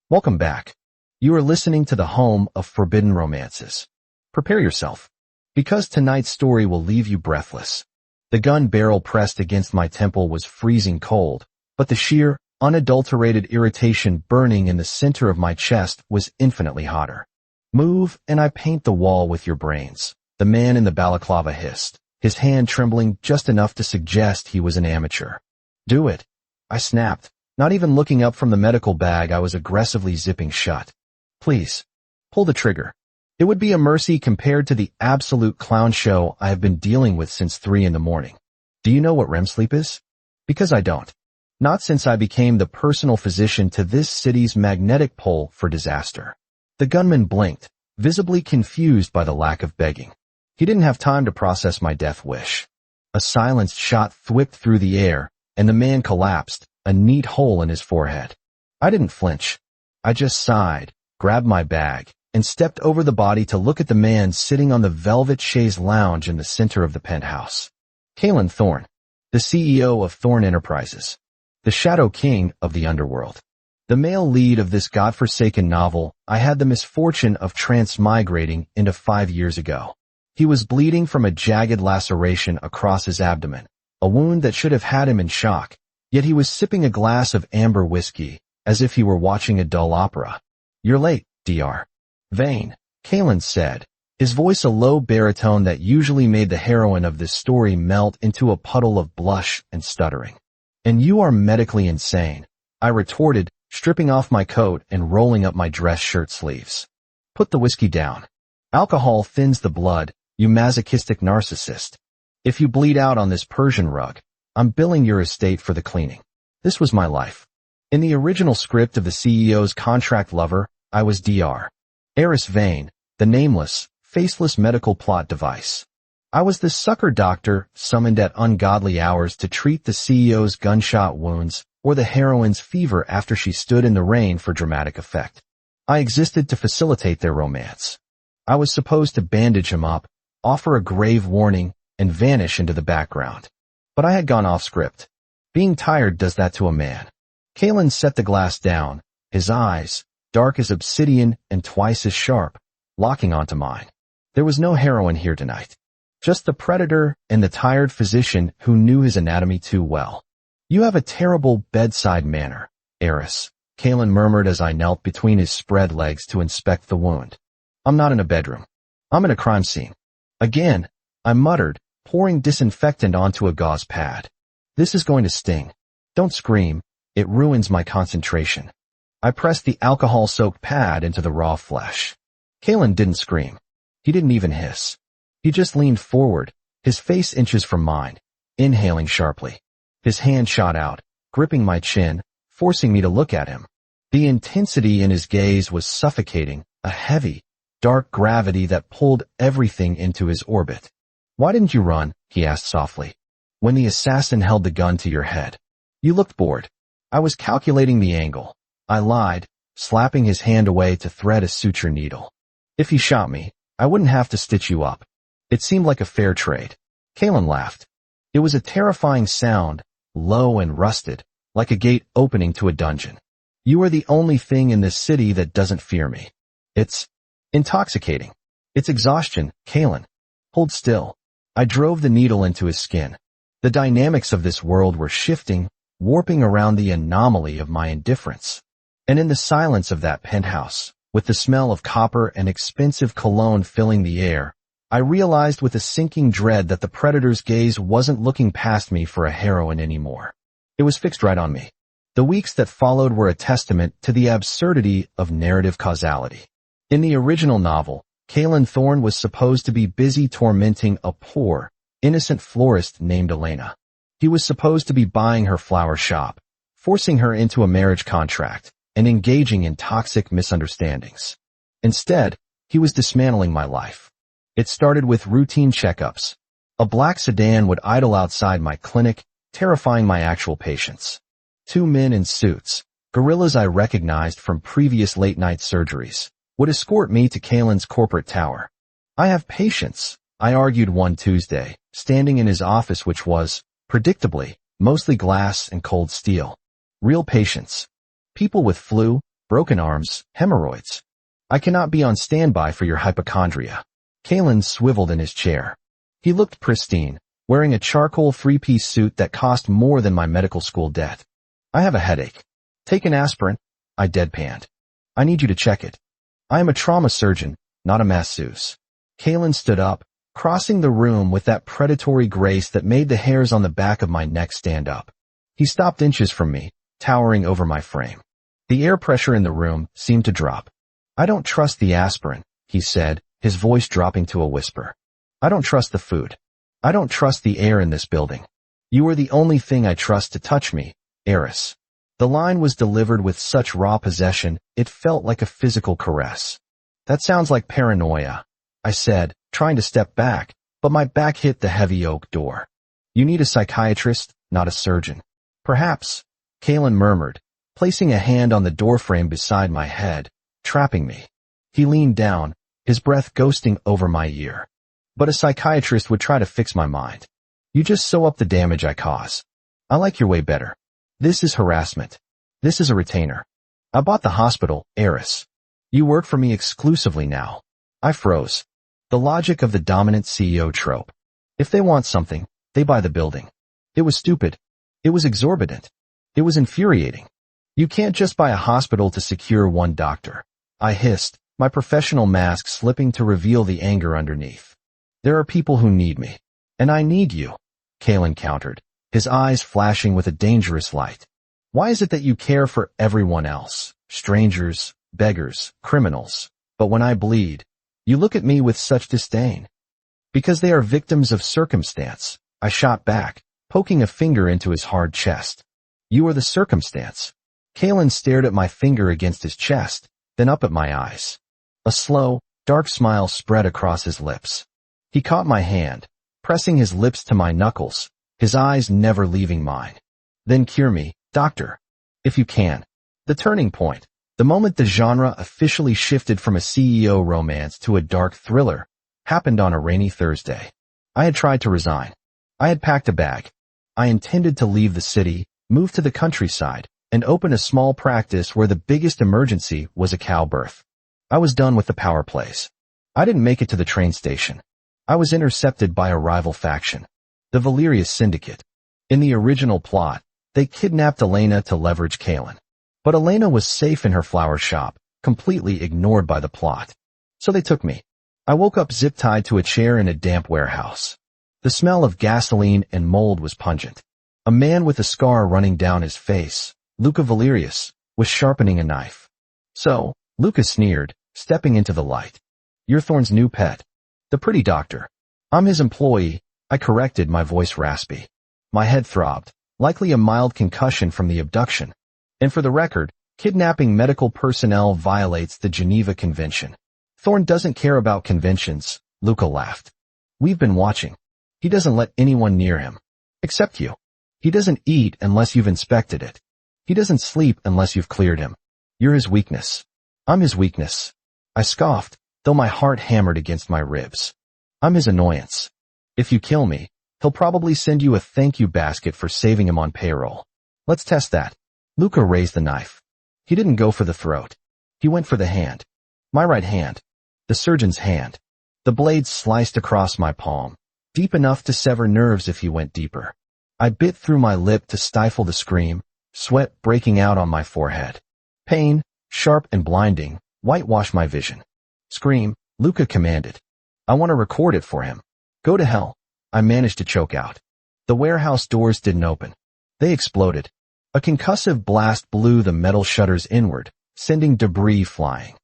Welcome back. You are listening to the home of forbidden romances. Prepare yourself, because tonight's story will leave you breathless. The gun barrel pressed against my temple was freezing cold, but the sheer, unadulterated irritation burning in the center of my chest was infinitely hotter. "Move, and I paint the wall with your brains," the man in the balaclava hissed, his hand trembling just enough to suggest he was an amateur. "Do it," I snapped, not even looking up from the medical bag I was aggressively zipping shut. "Please, pull the trigger." It would be a mercy compared to the absolute clown show I have been dealing with since 3 in the morning. Do you know what REM sleep is? Because I don't. Not since I became the personal physician to this city's magnetic pole for disaster. The gunman blinked, visibly confused by the lack of begging. He didn't have time to process my death wish. A silenced shot thwipped through the air, and the man collapsed, a neat hole in his forehead. I didn't flinch. I just sighed, grabbed my bag, and stepped over the body to look at the man sitting on the velvet chaise lounge in the center of the penthouse. Kalen Thorne, the CEO of Thorne Enterprises, the Shadow King of the underworld. The male lead of this godforsaken novel I had the misfortune of transmigrating into 5 years ago. He was bleeding from a jagged laceration across his abdomen, a wound that should have had him in shock, yet he was sipping a glass of amber whiskey, as if he were watching a dull opera. "You're late, Dr. Vane," Kalen said, his voice a low baritone that usually made the heroine of this story melt into a puddle of blush and stuttering. "And you are medically insane," I retorted, stripping off my coat and rolling up my dress shirt sleeves. "Put the whiskey down. Alcohol thins the blood, you masochistic narcissist. If you bleed out on this Persian rug, I'm billing your estate for the cleaning." This was my life. In the original script of the CEO's contract lover, I was Dr. Eris Vane, the nameless, faceless medical plot device. I was the sucker doctor summoned at ungodly hours to treat the CEO's gunshot wounds or the heroine's fever after she stood in the rain for dramatic effect. I existed to facilitate their romance. I was supposed to bandage him up, offer a grave warning, and vanish into the background. But I had gone off script. Being tired does that to a man. Kalen set the glass down, his eyes, dark as obsidian and twice as sharp, locking onto mine. There was no heroine here tonight. Just the predator and the tired physician who knew his anatomy too well. "You have a terrible bedside manner, Eris," Kalen murmured as I knelt between his spread legs to inspect the wound. "I'm not in a bedroom. I'm in a crime scene." "Again," I muttered, pouring disinfectant onto a gauze pad. "This is going to sting. Don't scream. It ruins my concentration." I pressed the alcohol-soaked pad into the raw flesh. Kalen didn't scream. He didn't even hiss. He just leaned forward, his face inches from mine, inhaling sharply. His hand shot out, gripping my chin, forcing me to look at him. The intensity in his gaze was suffocating, a heavy, dark gravity that pulled everything into his orbit. "Why didn't you run?" he asked softly. "When the assassin held the gun to your head. You looked bored." I was calculating the angle. I lied, slapping his hand away to thread a suture needle. "If he shot me, I wouldn't have to stitch you up." It seemed like a fair trade. Kalen laughed. It was a terrifying sound, low and rusted, like a gate opening to a dungeon. "You are the only thing in this city that doesn't fear me." "It's intoxicating. It's exhaustion, Kalen. Hold still." I drove the needle into his skin. The dynamics of this world were shifting, warping around the anomaly of my indifference. And in the silence of that penthouse, with the smell of copper and expensive cologne filling the air, I realized with a sinking dread that the predator's gaze wasn't looking past me for a heroine anymore. It was fixed right on me. The weeks that followed were a testament to the absurdity of narrative causality. In the original novel, Kalen Thorne was supposed to be busy tormenting a poor, innocent florist named Elena. He was supposed to be buying her flower shop, forcing her into a marriage contract, and engaging in toxic misunderstandings. Instead, he was dismantling my life. It started with routine checkups. A black sedan would idle outside my clinic, terrifying my actual patients. 2 men in suits, gorillas I recognized from previous late-night surgeries, would escort me to Kalen's corporate tower. "I have patience," I argued one Tuesday, standing in his office which was, predictably, mostly glass and cold steel. "Real patients. People with flu, broken arms, hemorrhoids. I cannot be on standby for your hypochondria. Kalen swiveled in his chair. He looked pristine, wearing a charcoal three-piece suit that cost more than my medical school debt. I have a headache. Take an aspirin. I deadpanned. I need you to check it. I am a trauma surgeon, not a masseuse. Kalen stood up, crossing the room with that predatory grace that made the hairs on the back of my neck stand up. He stopped inches from me, towering over my frame. The air pressure in the room seemed to drop. I don't trust the aspirin, he said, his voice dropping to a whisper. I don't trust the food. I don't trust the air in this building. You are the only thing I trust to touch me, Eris. The line was delivered with such raw possession, it felt like a physical caress. That sounds like paranoia, I said, trying to step back, but my back hit the heavy oak door. You need a psychiatrist, not a surgeon. Perhaps, Kalen murmured, placing a hand on the doorframe beside my head, trapping me. He leaned down, his breath ghosting over my ear. But a psychiatrist would try to fix my mind. You just sew up the damage I cause. I like your way better. This is harassment. This is a retainer. I bought the hospital, Eris. You work for me exclusively now. I froze. The logic of the dominant CEO trope. If they want something, they buy the building. It was stupid. It was exorbitant. It was infuriating. You can't just buy a hospital to secure one doctor. I hissed, my professional mask slipping to reveal the anger underneath. There are people who need me. And I need you, Kalen countered, his eyes flashing with a dangerous light. Why is it that you care for everyone else, strangers, beggars, criminals, but when I bleed, you look at me with such disdain? Because they are victims of circumstance, I shot back, poking a finger into his hard chest. You are the circumstance. Kalen stared at my finger against his chest, then up at my eyes. A slow, dark smile spread across his lips. He caught my hand, pressing his lips to my knuckles, his eyes never leaving mine. Then cure me, doctor. If you can. The turning point, the moment the genre officially shifted from a CEO romance to a dark thriller, happened on a rainy Thursday. I had tried to resign. I had packed a bag. I intended to leave the city, move to the countryside, and open a small practice where the biggest emergency was a cow birth. I was done with the power plays. I didn't make it to the train station. I was intercepted by a rival faction, the Valerius Syndicate. In the original plot, they kidnapped Elena to leverage Kalen. But Elena was safe in her flower shop, completely ignored by the plot. So they took me. I woke up zip-tied to a chair in a damp warehouse. The smell of gasoline and mold was pungent. A man with a scar running down his face, Luca Valerius, was sharpening a knife. So, Luca sneered, stepping into the light. You're Thorne's new pet. The pretty doctor. I'm his employee, I corrected, my voice raspy. My head throbbed, likely a mild concussion from the abduction. And for the record, kidnapping medical personnel violates the Geneva Convention. Thorne doesn't care about conventions, Luca laughed. We've been watching. He doesn't let anyone near him. Except you. He doesn't eat unless you've inspected it. He doesn't sleep unless you've cleared him. You're his weakness. I'm his weakness. I scoffed, though my heart hammered against my ribs. I'm his annoyance. If you kill me, he'll probably send you a thank you basket for saving him on payroll. Let's test that. Luca raised the knife. He didn't go for the throat. He went for the hand. My right hand. The surgeon's hand. The blade sliced across my palm, deep enough to sever nerves if he went deeper. I bit through my lip to stifle the scream, sweat breaking out on my forehead. Pain, sharp and blinding, whitewashed my vision. Scream, Luca commanded. I want to record it for him. Go to hell. I managed to choke out. The warehouse doors didn't open. They exploded. A concussive blast blew the metal shutters inward, sending debris flying.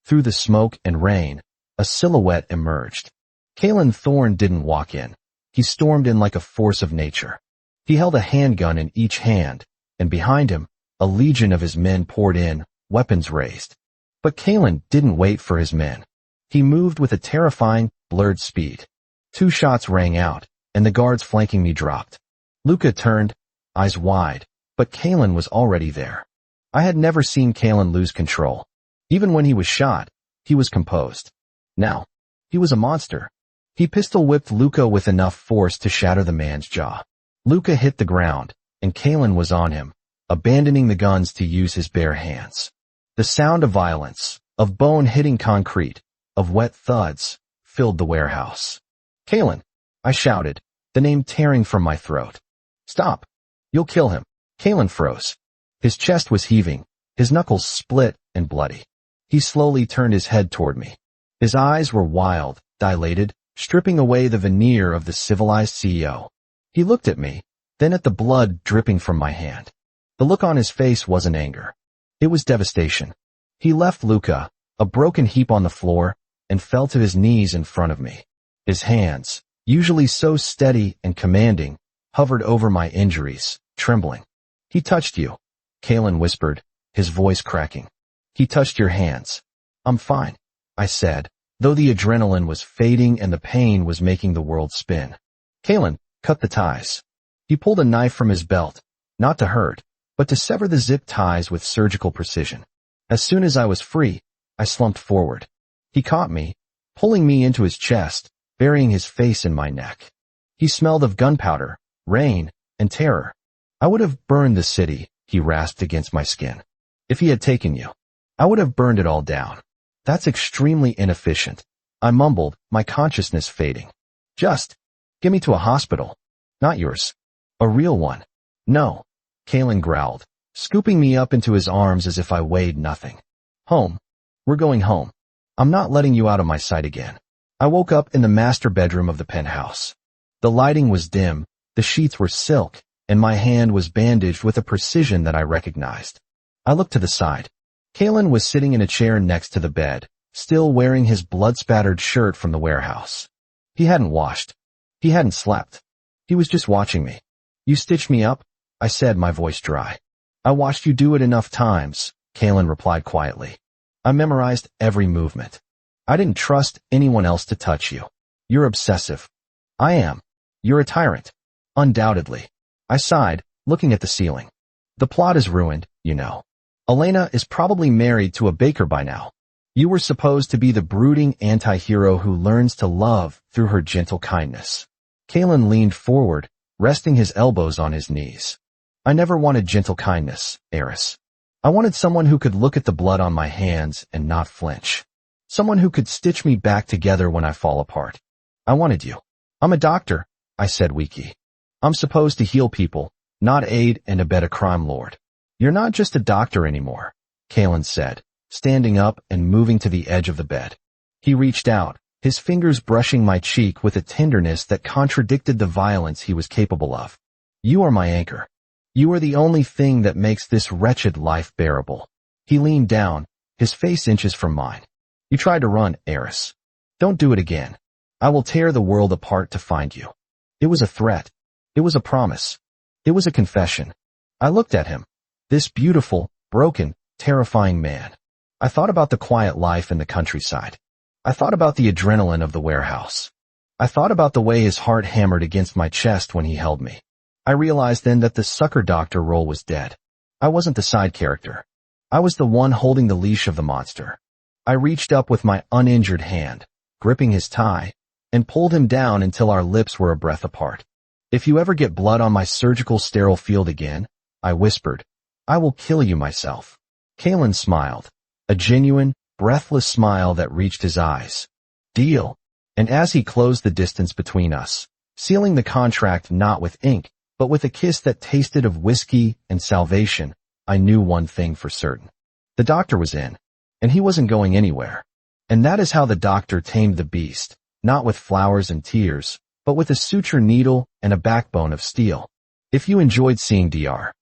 Through the smoke and rain, a silhouette emerged. Kalen Thorne didn't walk in. He stormed in like a force of nature. He held a handgun in each hand, and behind him, a legion of his men poured in, weapons raised. But Kalen didn't wait for his men. He moved with a terrifying, blurred speed. 2 shots rang out, and the guards flanking me dropped. Luca turned, eyes wide, but Kalen was already there. I had never seen Kalen lose control. Even when he was shot, he was composed. Now, he was a monster. He pistol-whipped Luca with enough force to shatter the man's jaw. Luca hit the ground, and Kalen was on him, abandoning the guns to use his bare hands. The sound of violence, of bone hitting concrete, of wet thuds, filled the warehouse. "Kalen," I shouted, the name tearing from my throat. "Stop. You'll kill him." Kalen froze. His chest was heaving, his knuckles split and bloody. He slowly turned his head toward me. His eyes were wild, dilated, stripping away the veneer of the civilized CEO. He looked at me, then at the blood dripping from my hand. The look on his face wasn't anger. It was devastation. He left Luca, a broken heap on the floor, and fell to his knees in front of me. His hands, usually so steady and commanding, hovered over my injuries, trembling. "He touched you," Kalen whispered, his voice cracking. "He touched your hands." "I'm fine," I said, though the adrenaline was fading and the pain was making the world spin. Kalen, cut the ties. He pulled a knife from his belt, not to hurt, but to sever the zip ties with surgical precision. As soon as I was free, I slumped forward. He caught me, pulling me into his chest, burying his face in my neck. He smelled of gunpowder, rain, and terror. "I would have burned the city," he rasped against my skin. "If he had taken you, I would have burned it all down." "That's extremely inefficient," I mumbled, my consciousness fading. "Just get me to a hospital." "Not yours. A real one." "No," Kalen growled, scooping me up into his arms as if I weighed nothing. "Home. We're going home. I'm not letting you out of my sight again." I woke up in the master bedroom of the penthouse. The lighting was dim, the sheets were silk, and my hand was bandaged with a precision that I recognized. I looked to the side. Kalen was sitting in a chair next to the bed, still wearing his blood-spattered shirt from the warehouse. He hadn't washed. He hadn't slept. He was just watching me. "You stitched me up?" I said, my voice dry. "I watched you do it enough times," Kalen replied quietly. "I memorized every movement. I didn't trust anyone else to touch you. You're obsessive." "I am. You're a tyrant." "Undoubtedly." I sighed, looking at the ceiling. "The plot is ruined, you know. Elena is probably married to a baker by now. You were supposed to be the brooding anti-hero who learns to love through her gentle kindness." Kalen leaned forward, resting his elbows on his knees. "I never wanted gentle kindness, Eris. I wanted someone who could look at the blood on my hands and not flinch. Someone who could stitch me back together when I fall apart. I wanted you." "I'm a doctor," I said weakly. "I'm supposed to heal people, not aid and abet a crime lord." "You're not just a doctor anymore," Kalen said, standing up and moving to the edge of the bed. He reached out, his fingers brushing my cheek with a tenderness that contradicted the violence he was capable of. "You are my anchor. You are the only thing that makes this wretched life bearable." He leaned down, his face inches from mine. "You tried to run, Eris. Don't do it again. I will tear the world apart to find you." It was a threat. It was a promise. It was a confession. I looked at him. This beautiful, broken, terrifying man. I thought about the quiet life in the countryside. I thought about the adrenaline of the warehouse. I thought about the way his heart hammered against my chest when he held me. I realized then that the sucker doctor role was dead. I wasn't the side character. I was the one holding the leash of the monster. I reached up with my uninjured hand, gripping his tie, and pulled him down until our lips were a breath apart. "If you ever get blood on my surgical sterile field again," I whispered, "I will kill you myself." Kalen smiled, a genuine, breathless smile that reached his eyes. "Deal." And as he closed the distance between us, sealing the contract not with ink, but with a kiss that tasted of whiskey and salvation, I knew one thing for certain. The doctor was in, and he wasn't going anywhere. And that is how the doctor tamed the beast, not with flowers and tears, but with a suture needle and a backbone of steel. If you enjoyed seeing Dr.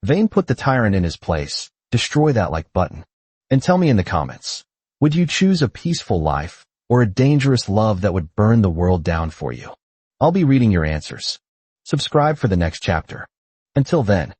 Vane put the tyrant in his place, destroy that like button. And tell me in the comments, would you choose a peaceful life or a dangerous love that would burn the world down for you? I'll be reading your answers. Subscribe for the next chapter. Until then,